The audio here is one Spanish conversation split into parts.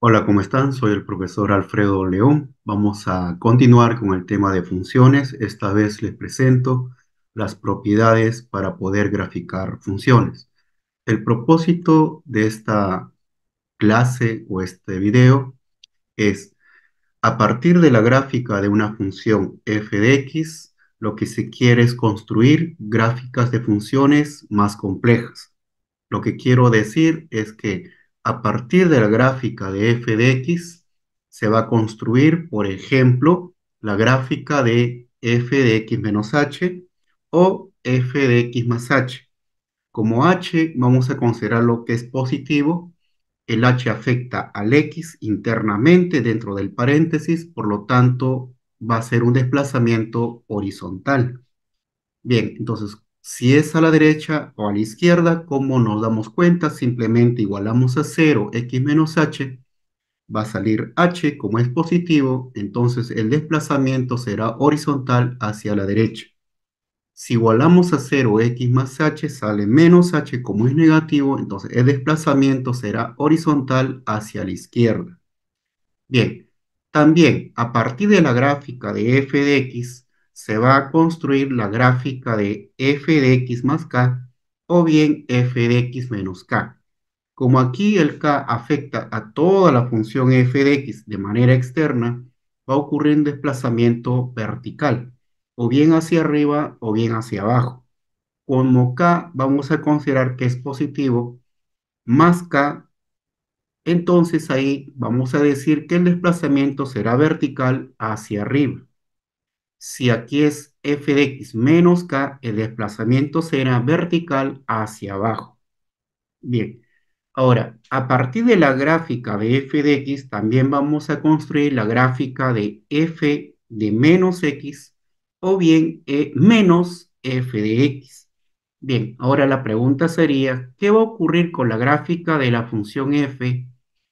Hola, ¿cómo están? Soy el profesor Alfredo León. Vamos a continuar con el tema de funciones. Esta vez les presento las propiedades para poder graficar funciones. El propósito de esta clase o este video es, a partir de la gráfica de una función f de x, lo que se quiere es construir gráficas de funciones más complejas. Lo que quiero decir es que a partir de la gráfica de f de x se va a construir, por ejemplo, la gráfica de f de x menos h o f de x más h. Como h vamos a considerar lo que es positivo, el h afecta al x internamente dentro del paréntesis, por lo tanto va a ser un desplazamiento horizontal. Bien, entonces, si es a la derecha o a la izquierda, ¿cómo nos damos cuenta? Simplemente igualamos a cero x menos h, va a salir h como es positivo, entonces el desplazamiento será horizontal hacia la derecha. Si igualamos a cero x más h, sale menos h como es negativo, entonces el desplazamiento será horizontal hacia la izquierda. Bien, también a partir de la gráfica de f de x se va a construir la gráfica de f de x más k o bien f de x menos k. Como aquí el k afecta a toda la función f de x de manera externa, va a ocurrir un desplazamiento vertical, o bien hacia arriba o bien hacia abajo. Como k vamos a considerar que es positivo, más k, entonces ahí vamos a decir que el desplazamiento será vertical hacia arriba. Si aquí es f de x menos k, el desplazamiento será vertical hacia abajo. Bien, ahora, a partir de la gráfica de f de x, también vamos a construir la gráfica de f de menos x o bien menos f de x. Bien, ahora la pregunta sería, ¿qué va a ocurrir con la gráfica de la función f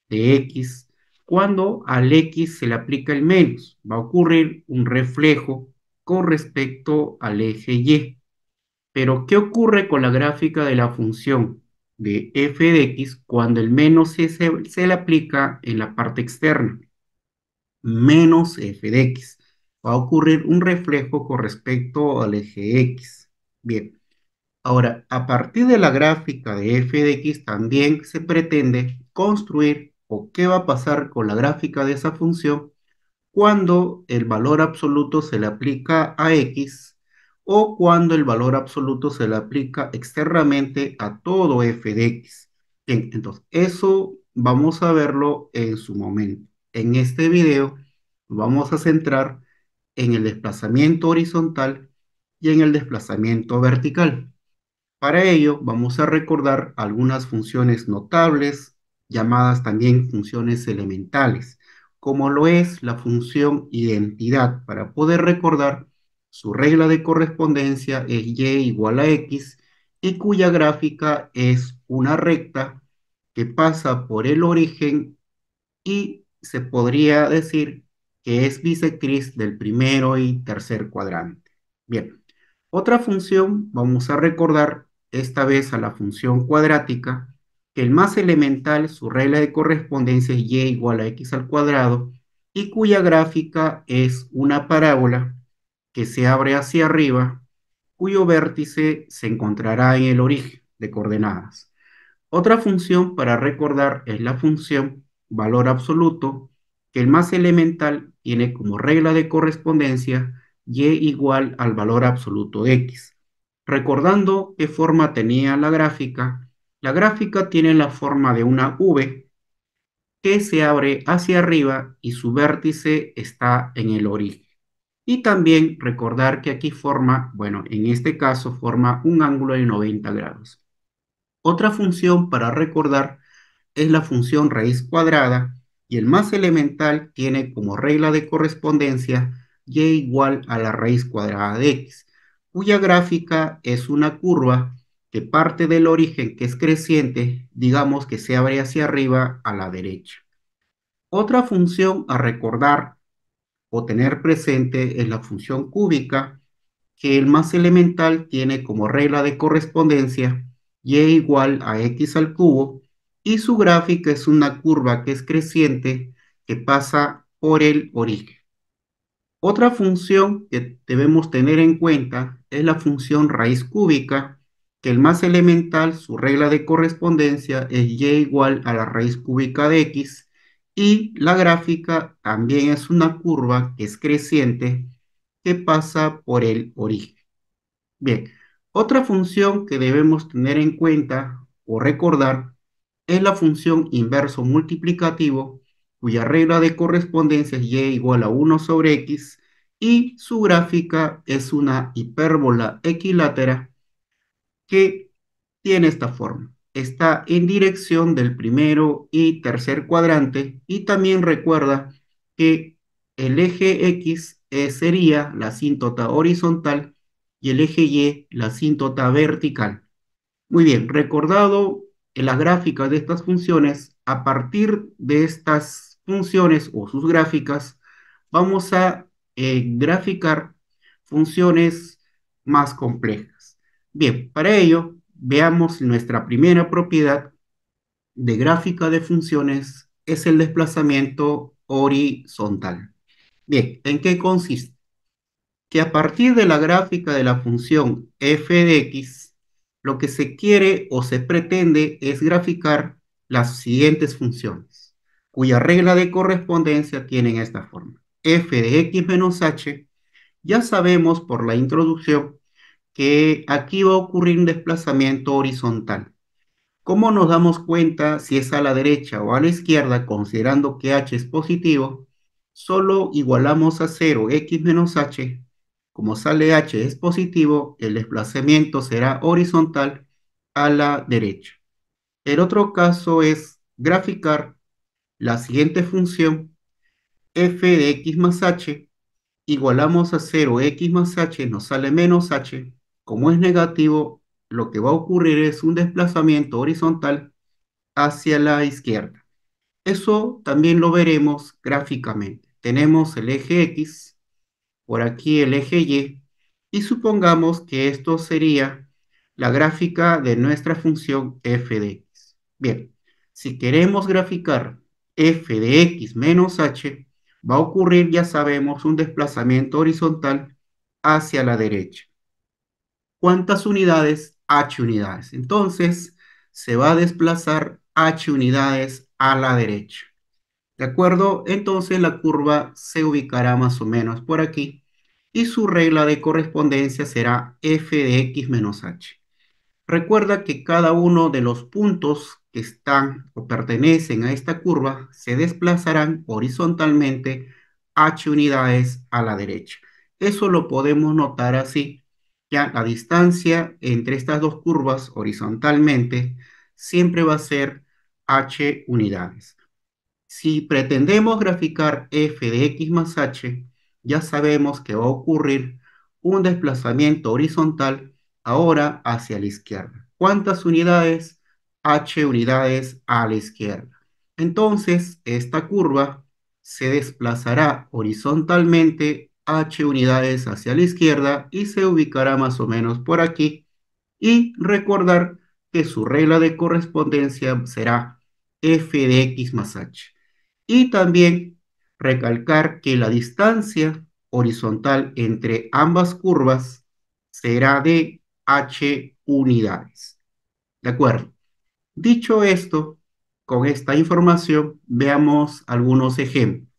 de x cuando al x se le aplica el menos? Va a ocurrir un reflejo con respecto al eje y. Pero, ¿qué ocurre con la gráfica de la función de f de x cuando el menos se le aplica en la parte externa? Menos f de x. Va a ocurrir un reflejo con respecto al eje x. Bien. Ahora, a partir de la gráfica de f de x también se pretende construir o qué va a pasar con la gráfica de esa función cuando el valor absoluto se le aplica a x o cuando el valor absoluto se le aplica externamente a todo f de x. Bien, entonces eso vamos a verlo en su momento. En este video vamos a centrar en el desplazamiento horizontal y en el desplazamiento vertical. Para ello, vamos a recordar algunas funciones notables, llamadas también funciones elementales, como lo es la función identidad. Para poder recordar, su regla de correspondencia es y igual a x y cuya gráfica es una recta que pasa por el origen y se podría decir que es bisectriz del primero y tercer cuadrante. Bien, otra función, vamos a recordar esta vez a la función cuadrática, que el más elemental, su regla de correspondencia es y igual a x al cuadrado, y cuya gráfica es una parábola que se abre hacia arriba, cuyo vértice se encontrará en el origen de coordenadas. Otra función para recordar es la función valor absoluto, que el más elemental tiene como regla de correspondencia y igual al valor absoluto de x. Recordando qué forma tenía la gráfica tiene la forma de una V que se abre hacia arriba y su vértice está en el origen. Y también recordar que aquí forma, bueno, en este caso forma un ángulo de 90 grados. Otra función para recordar es la función raíz cuadrada y el más elemental tiene como regla de correspondencia y igual a la raíz cuadrada de x, cuya gráfica es una curva que parte del origen que es creciente, digamos que se abre hacia arriba a la derecha. Otra función a recordar o tener presente es la función cúbica, que el más elemental tiene como regla de correspondencia y igual a x al cubo, y su gráfica es una curva que es creciente que pasa por el origen. Otra función que debemos tener en cuenta es la función raíz cúbica, que el más elemental, su regla de correspondencia es y igual a la raíz cúbica de x, y la gráfica también es una curva que es creciente que pasa por el origen. Bien, otra función que debemos tener en cuenta o recordar es la función inverso multiplicativo, cuya regla de correspondencia es y igual a 1 sobre x, y su gráfica es una hipérbola equilátera que tiene esta forma. Está en dirección del primero y tercer cuadrante, y también recuerda que el eje X sería la asíntota horizontal y el eje Y la asíntota vertical. Muy bien, recordado en las gráficas de estas funciones, a partir de estas funciones o sus gráficas, vamos a graficar funciones más complejas. Bien, para ello, veamos nuestra primera propiedad de gráfica de funciones, es el desplazamiento horizontal. Bien, ¿en qué consiste? Que a partir de la gráfica de la función f de x, lo que se quiere o se pretende es graficar las siguientes funciones, cuya regla de correspondencia tienen esta forma. F de x menos h, ya sabemos por la introducción que aquí va a ocurrir un desplazamiento horizontal. ¿Cómo nos damos cuenta si es a la derecha o a la izquierda, considerando que h es positivo? Solo igualamos a 0 x menos h. Como sale h es positivo, el desplazamiento será horizontal a la derecha. El otro caso es graficar la siguiente función, f de x más h. Igualamos a 0 x más h, nos sale menos h. Como es negativo, lo que va a ocurrir es un desplazamiento horizontal hacia la izquierda. Eso también lo veremos gráficamente. Tenemos el eje X, por aquí el eje y supongamos que esto sería la gráfica de nuestra función f de x. Bien, si queremos graficar f de x menos h, va a ocurrir, ya sabemos, un desplazamiento horizontal hacia la derecha. ¿Cuántas unidades? H unidades. Entonces, se va a desplazar H unidades a la derecha. ¿De acuerdo? Entonces la curva se ubicará más o menos por aquí y su regla de correspondencia será f de x menos h. Recuerda que cada uno de los puntos que están o pertenecen a esta curva se desplazarán horizontalmente h unidades a la derecha. Eso lo podemos notar así. Ya la distancia entre estas dos curvas horizontalmente siempre va a ser h unidades. Si pretendemos graficar f de x más h, ya sabemos que va a ocurrir un desplazamiento horizontal ahora hacia la izquierda. ¿Cuántas unidades? H unidades a la izquierda. Entonces, esta curva se desplazará horizontalmente h unidades hacia la izquierda y se ubicará más o menos por aquí. Y recordar que su regla de correspondencia será f de x más h. Y también recalcar que la distancia horizontal entre ambas curvas será de h unidades. ¿De acuerdo? Dicho esto, con esta información veamos algunos ejemplos.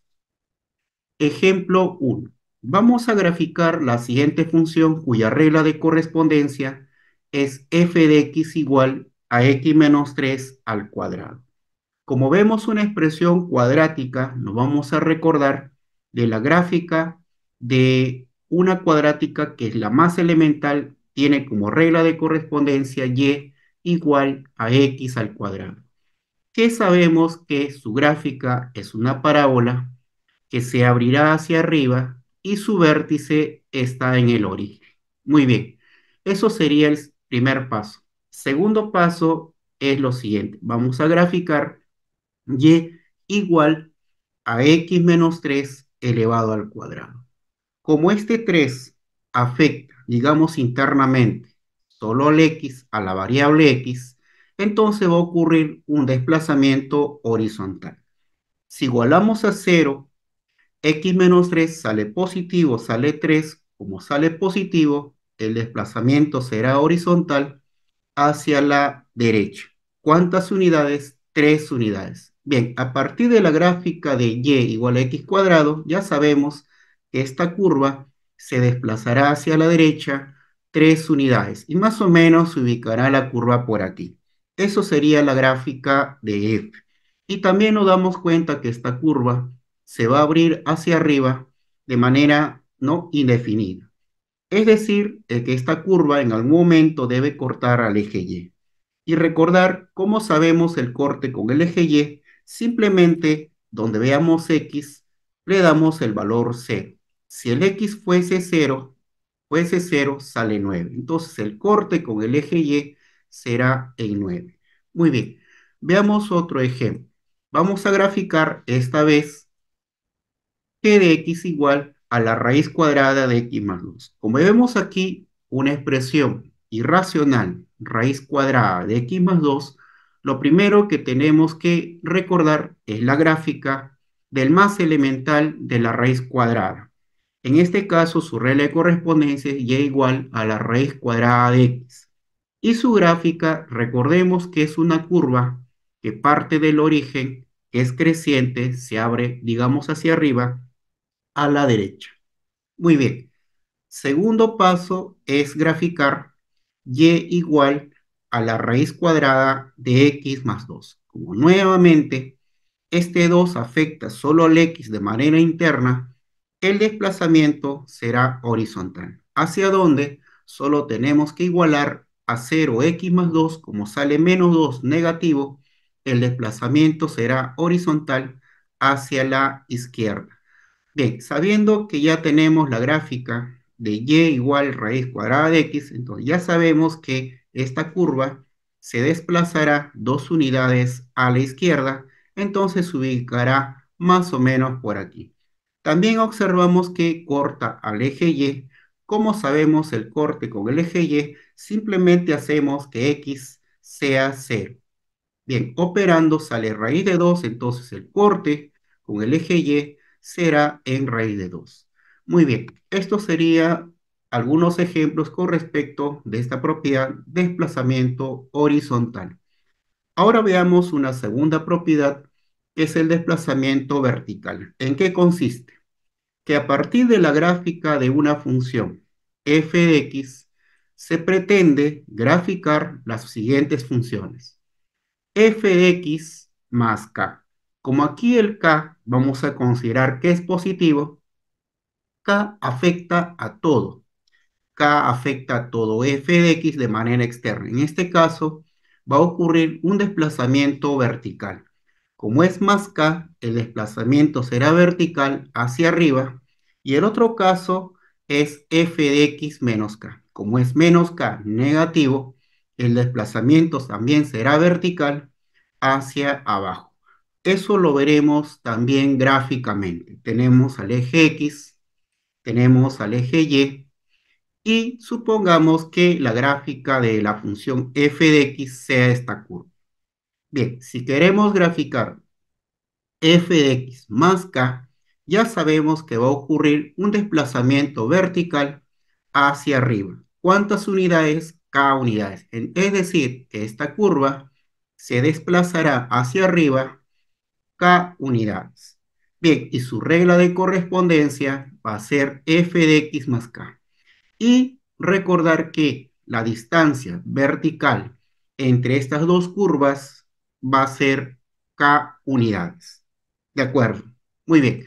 Ejemplo 1. Vamos a graficar la siguiente función cuya regla de correspondencia es f de x igual a x menos 3 al cuadrado. Como vemos una expresión cuadrática, nos vamos a recordar de la gráfica de una cuadrática que es la más elemental, tiene como regla de correspondencia y igual a x al cuadrado. Que sabemos que su gráfica es una parábola que se abrirá hacia arriba y su vértice está en el origen. Muy bien, eso sería el primer paso. Segundo paso es lo siguiente. Vamos a graficar y igual a x menos 3 elevado al cuadrado. Como este 3 afecta, digamos internamente, solo al x, a la variable x, entonces va a ocurrir un desplazamiento horizontal. Si igualamos a cero, x menos 3 sale positivo, sale 3. Como sale positivo, el desplazamiento será horizontal hacia la derecha. ¿Cuántas unidades? 3 unidades. Bien, a partir de la gráfica de y igual a x cuadrado, ya sabemos que esta curva se desplazará hacia la derecha 3 unidades y más o menos se ubicará la curva por aquí. Eso sería la gráfica de f. Y también nos damos cuenta que esta curva se va a abrir hacia arriba de manera no indefinida. Es decir, que esta curva en algún momento debe cortar al eje Y. Y recordar cómo sabemos el corte con el eje Y, simplemente donde veamos X, le damos el valor 0. Si el X fuese 0, sale 9. Entonces el corte con el eje Y será en 9. Muy bien, veamos otro ejemplo. Vamos a graficar esta vez que de x igual a la raíz cuadrada de x más 2. Como vemos aquí una expresión irracional, raíz cuadrada de x más 2, lo primero que tenemos que recordar es la gráfica del más elemental de la raíz cuadrada. En este caso, su regla de correspondencia es y igual a la raíz cuadrada de x. Y su gráfica, recordemos que es una curva que parte del origen, que es creciente, se abre, digamos, hacia arriba, a la derecha. Muy bien. Segundo paso es graficar y igual a la raíz cuadrada de x más 2. Como nuevamente este 2 afecta solo al x de manera interna, el desplazamiento será horizontal. ¿Hacia dónde? Solo tenemos que igualar a 0x más 2, como sale menos 2 negativo, el desplazamiento será horizontal hacia la izquierda. Bien, sabiendo que ya tenemos la gráfica de y igual raíz cuadrada de x, entonces ya sabemos que esta curva se desplazará 2 unidades a la izquierda, entonces se ubicará más o menos por aquí. También observamos que corta al eje y. Como sabemos el corte con el eje y, simplemente hacemos que x sea 0. Bien, operando sale raíz de 2, entonces el corte con el eje Y será en raíz de 2. Muy bien, esto sería algunos ejemplos con respecto de esta propiedad desplazamiento horizontal. Ahora veamos una segunda propiedad que es el desplazamiento vertical. ¿En qué consiste? Que a partir de la gráfica de una función f de x se pretende graficar las siguientes funciones f de x más k. Como aquí el k vamos a considerar que es positivo, k afecta a todo. K afecta a todo f de x de manera externa. En este caso va a ocurrir un desplazamiento vertical. Como es más k, el desplazamiento será vertical hacia arriba. Y el otro caso es f de x menos k. Como es menos k negativo, el desplazamiento también será vertical hacia abajo. Eso lo veremos también gráficamente. Tenemos al eje x, tenemos al eje y supongamos que la gráfica de la función f de x sea esta curva. Bien, si queremos graficar f de x más k, ya sabemos que va a ocurrir un desplazamiento vertical hacia arriba. ¿Cuántas unidades? K unidades. Es decir, que esta curva se desplazará hacia arriba K unidades. Bien, y su regla de correspondencia va a ser f de x más k. Y recordar que la distancia vertical entre estas dos curvas va a ser k unidades. ¿De acuerdo? Muy bien.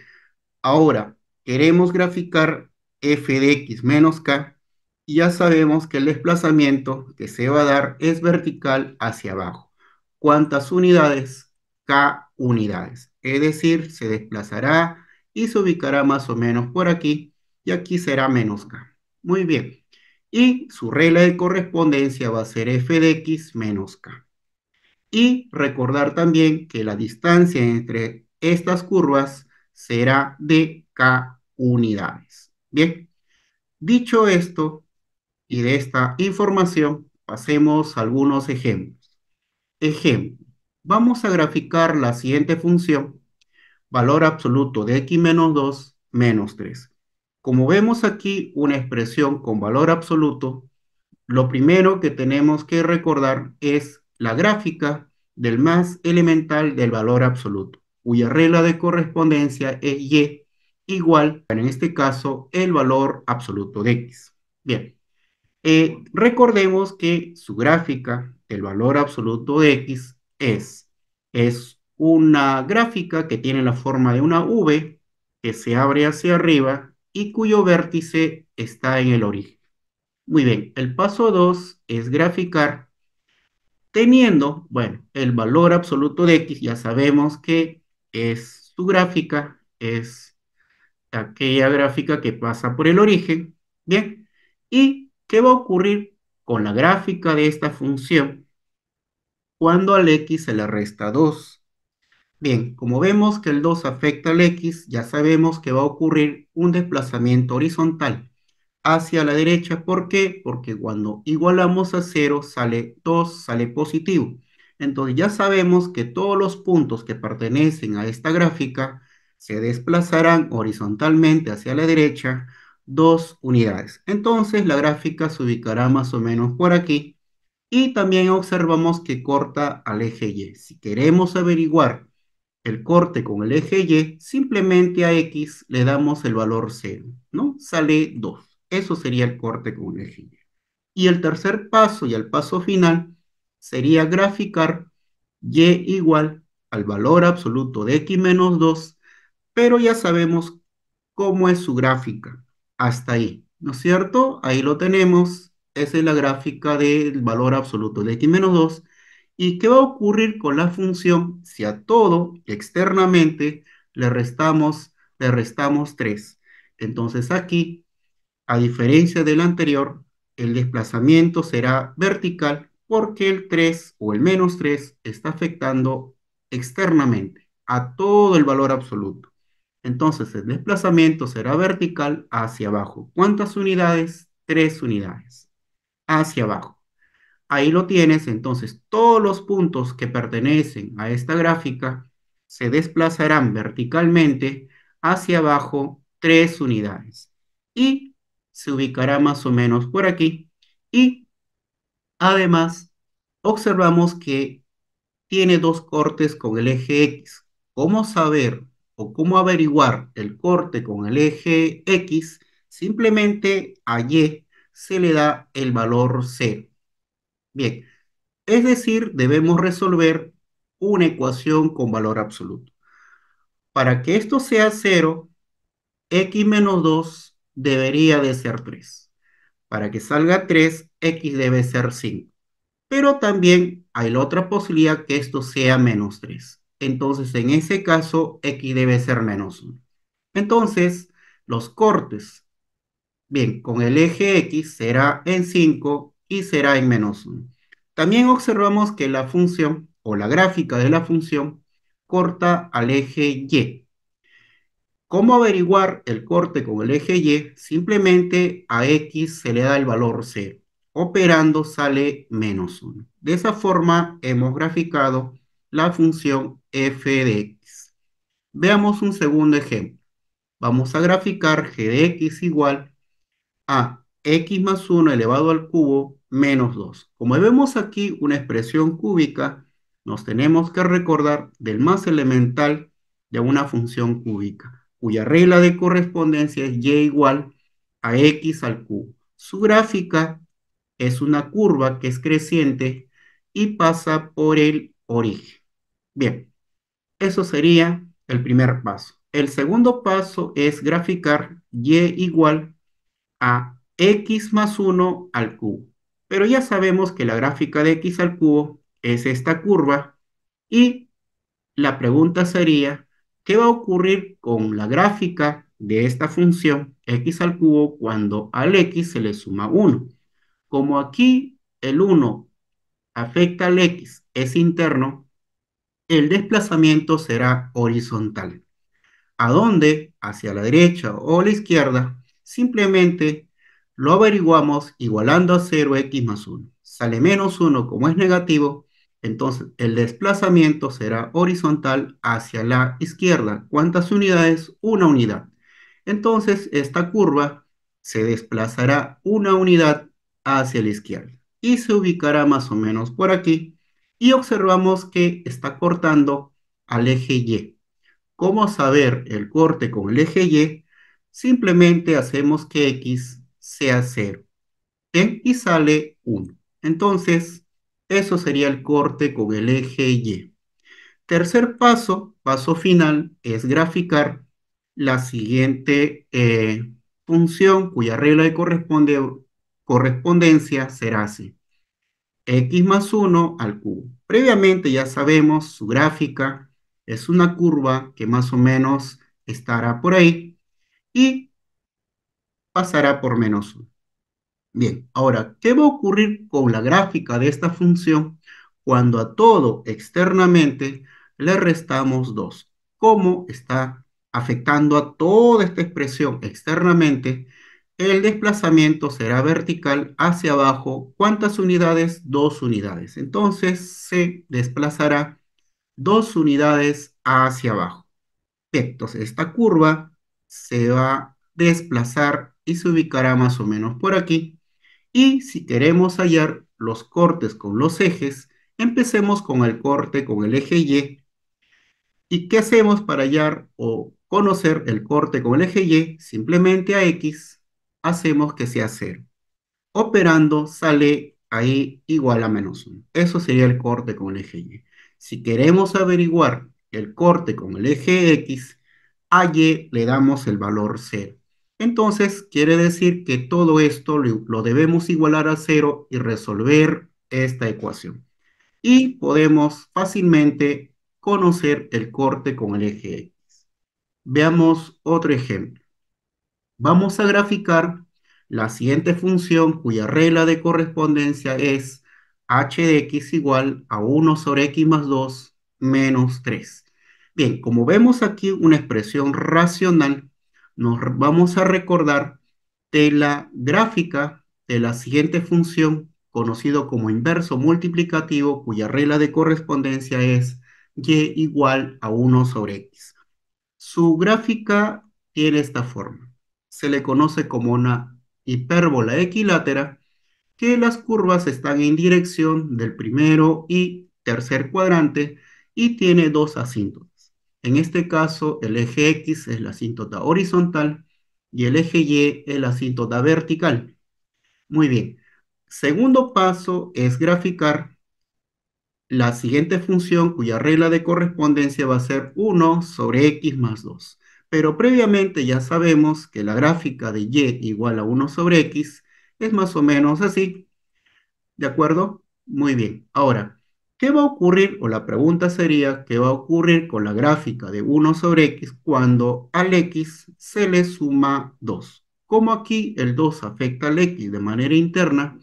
Ahora, queremos graficar f de x menos k y ya sabemos que el desplazamiento que se va a dar es vertical hacia abajo. ¿Cuántas unidades? K unidades. Es decir, se desplazará y se ubicará más o menos por aquí y aquí será menos k. Muy bien. Y su regla de correspondencia va a ser f de x menos k. Y recordar también que la distancia entre estas curvas será de k unidades. Bien, dicho esto y de esta información, pasemos a algunos ejemplos. Ejemplo, vamos a graficar la siguiente función, valor absoluto de x menos 2 menos 3. Como vemos aquí una expresión con valor absoluto, lo primero que tenemos que recordar es la gráfica del más elemental del valor absoluto, cuya regla de correspondencia es y igual, en este caso, el valor absoluto de x. Bien, recordemos que su gráfica del valor absoluto de x es una gráfica que tiene la forma de una V que se abre hacia arriba y cuyo vértice está en el origen. Muy bien, el paso 2 es graficar teniendo, bueno, el valor absoluto de x, ya sabemos que es su gráfica, es aquella gráfica que pasa por el origen, bien, ¿y qué va a ocurrir con la gráfica de esta función cuando al x se le resta 2? Bien, como vemos que el 2 afecta al x, ya sabemos que va a ocurrir un desplazamiento horizontal hacia la derecha. ¿Por qué? Porque cuando igualamos a 0 sale 2, sale positivo. Entonces ya sabemos que todos los puntos que pertenecen a esta gráfica se desplazarán horizontalmente hacia la derecha 2 unidades. Entonces la gráfica se ubicará más o menos por aquí y también observamos que corta al eje Y. Si queremos averiguar el corte con el eje Y, simplemente a X le damos el valor 0, ¿no? Sale 2. Eso sería el corte con el eje Y. Y el tercer paso y el paso final sería graficar Y igual al valor absoluto de X menos 2, pero ya sabemos cómo es su gráfica. Hasta ahí, ¿no es cierto? Ahí lo tenemos. Esa es la gráfica del valor absoluto de x menos 2. ¿Y qué va a ocurrir con la función si a todo externamente le restamos 3? Entonces aquí, a diferencia del anterior, el desplazamiento será vertical porque el 3 o el menos 3 está afectando externamente a todo el valor absoluto. Entonces el desplazamiento será vertical hacia abajo. ¿Cuántas unidades? 3 unidades. Hacia abajo. Ahí lo tienes. Entonces todos los puntos que pertenecen a esta gráfica se desplazarán verticalmente hacia abajo 3 unidades. Y se ubicará más o menos por aquí. Y además observamos que tiene dos cortes con el eje X. ¿Cómo saber o cómo averiguar el corte con el eje X? Simplemente a Y se le da el valor 0. Bien, es decir, debemos resolver una ecuación con valor absoluto. Para que esto sea 0, X menos 2 debería de ser 3. Para que salga 3, X debe ser 5. Pero también hay la otra posibilidad que esto sea menos 3. Entonces, en ese caso, x debe ser menos 1. Entonces, los cortes, bien, con el eje x será en 5 y será en menos 1. También observamos que la función o la gráfica de la función corta al eje y. ¿Cómo averiguar el corte con el eje Y? Simplemente a X se le da el valor 0. Operando sale menos 1. De esa forma hemos graficado la función f de X. Veamos un segundo ejemplo. Vamos a graficar g de X igual a x más 1 elevado al cubo menos 2. Como vemos aquí una expresión cúbica, nos tenemos que recordar del más elemental de una función cúbica, cuya regla de correspondencia es y igual a x al cubo. Su gráfica es una curva que es creciente y pasa por el origen. Bien, eso sería el primer paso. El segundo paso es graficar y igual a x más 1 al cubo. Pero ya sabemos que la gráfica de x al cubo es esta curva y la pregunta sería, ¿qué va a ocurrir con la gráfica de esta función x al cubo cuando al x se le suma 1? Como aquí el 1 afecta al x, es interno, el desplazamiento será horizontal. ¿A dónde? Hacia la derecha o la izquierda, simplemente lo averiguamos igualando a 0 x más 1. Sale menos 1 como es negativo, Entonces, el desplazamiento será horizontal hacia la izquierda. ¿Cuántas unidades? Una unidad. Entonces, esta curva se desplazará una unidad hacia la izquierda y se ubicará más o menos por aquí. Y observamos que está cortando al eje Y. ¿Cómo saber el corte con el eje Y? Simplemente hacemos que X sea cero. ¿Bien? Y sale uno. Entonces, eso sería el corte con el eje Y. Tercer paso, paso final, es graficar la siguiente función cuya regla de correspondencia será así: x más uno al cubo. Previamente ya sabemos su gráfica, es una curva que más o menos estará por ahí y pasará por menos uno. Bien, ahora, ¿qué va a ocurrir con la gráfica de esta función cuando a todo externamente le restamos 2? ¿Cómo está afectando a toda esta expresión externamente? El desplazamiento será vertical hacia abajo. ¿Cuántas unidades? 2 unidades. Entonces se desplazará 2 unidades hacia abajo. Bien, entonces esta curva se va a desplazar y se ubicará más o menos por aquí. Y si queremos hallar los cortes con los ejes, empecemos con el corte con el eje Y. ¿Y qué hacemos para hallar o conocer el corte con el eje Y? Simplemente a X hacemos que sea cero. Operando sale ahí igual a menos uno. Eso sería el corte con el eje Y. Si queremos averiguar el corte con el eje X, a Y le damos el valor cero. Entonces, quiere decir que todo esto lo debemos igualar a cero y resolver esta ecuación. Y podemos fácilmente conocer el corte con el eje X. Veamos otro ejemplo. Vamos a graficar la siguiente función cuya regla de correspondencia es h de x igual a 1 sobre x más 2 menos 3. Bien, como vemos aquí una expresión racional, nos vamos a recordar de la gráfica de la siguiente función conocido como inverso multiplicativo cuya regla de correspondencia es y igual a 1 sobre x. Su gráfica tiene esta forma. Se le conoce como una hipérbola equilátera, que las curvas están en dirección del primero y tercer cuadrante y tiene dos asíntotas. En este caso, el eje X es la asíntota horizontal y el eje Y es la asíntota vertical. Muy bien. Segundo paso es graficar la siguiente función cuya regla de correspondencia va a ser 1 sobre x más 2. Pero previamente ya sabemos que la gráfica de y igual a 1 sobre x es más o menos así. ¿De acuerdo? Muy bien. Ahora, ¿qué va a ocurrir? O la pregunta sería, ¿qué va a ocurrir con la gráfica de 1 sobre x cuando al x se le suma 2? Como aquí el 2 afecta al x de manera interna,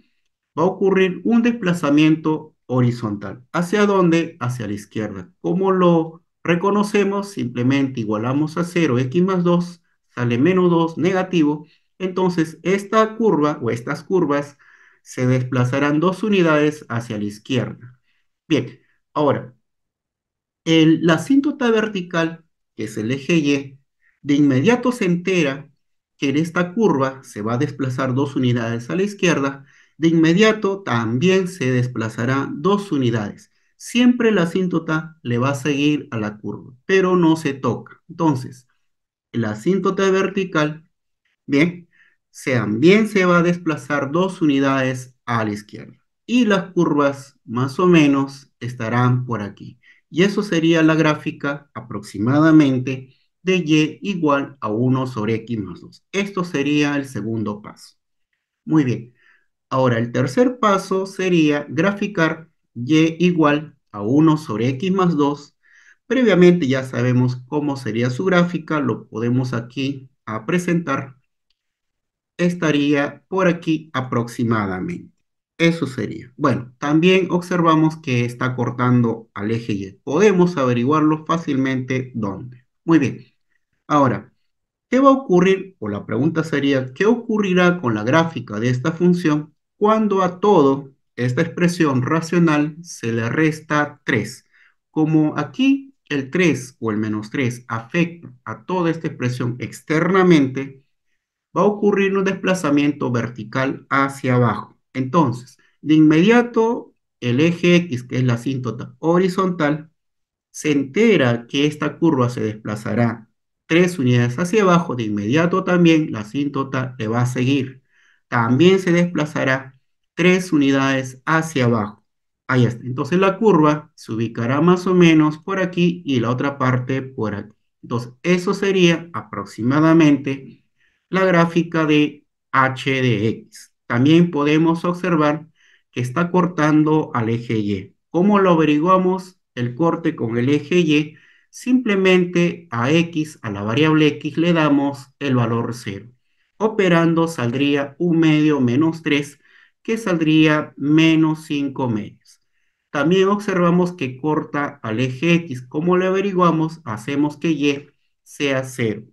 va a ocurrir un desplazamiento horizontal. ¿Hacia dónde? Hacia la izquierda. ¿Cómo lo reconocemos? Simplemente igualamos a 0, x más 2, sale menos 2, negativo. Entonces, esta curva o estas curvas se desplazarán 2 unidades hacia la izquierda. Bien, ahora, la asíntota vertical, que es el eje Y, de inmediato se entera que en esta curva se va a desplazar 2 unidades a la izquierda, de inmediato también se desplazará 2 unidades. Siempre la asíntota le va a seguir a la curva, pero no se toca. Entonces, la asíntota vertical, bien, también se va a desplazar 2 unidades a la izquierda. Y las curvas más o menos estarán por aquí. Y eso sería la gráfica aproximadamente de y igual a 1 sobre x más 2. Esto sería el segundo paso. Muy bien. Ahora, el tercer paso sería graficar y igual a 1 sobre x más 2. Previamente ya sabemos cómo sería su gráfica, lo podemos aquí a presentar, estaría por aquí aproximadamente. Eso sería. Bueno, también observamos que está cortando al eje Y. Podemos averiguarlo fácilmente dónde. Muy bien. Ahora, ¿qué va a ocurrir? O la pregunta sería, ¿qué ocurrirá con la gráfica de esta función cuando a todo esta expresión racional se le resta 3. Como aquí el 3 o el -3 afecta a toda esta expresión externamente, va a ocurrir un desplazamiento vertical hacia abajo. Entonces, de inmediato, el eje X, que es la asíntota horizontal, se entera que esta curva se desplazará 3 unidades hacia abajo, de inmediato también la asíntota le va a seguir. También se desplazará 3 unidades hacia abajo. Ahí está. Entonces la curva se ubicará más o menos por aquí y la otra parte por aquí. Entonces, eso sería aproximadamente la gráfica de h de x. También podemos observar que está cortando al eje Y. ¿Cómo lo averiguamos el corte con el eje Y? Simplemente a x, a la variable x, le damos el valor 0. Operando saldría 1 medio menos 3, que saldría -5 medios. También observamos que corta al eje X. ¿Cómo lo averiguamos? Hacemos que Y sea 0.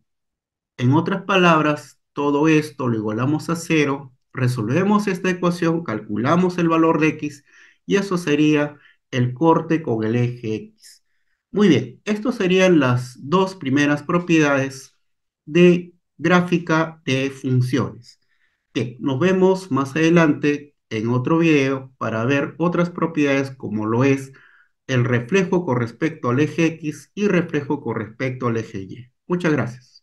En otras palabras, todo esto lo igualamos a 0, resolvemos esta ecuación, calculamos el valor de x y eso sería el corte con el eje x. Muy bien, estas serían las dos primeras propiedades de gráfica de funciones. Bien, nos vemos más adelante en otro video para ver otras propiedades como lo es el reflejo con respecto al eje x y reflejo con respecto al eje y. Muchas gracias.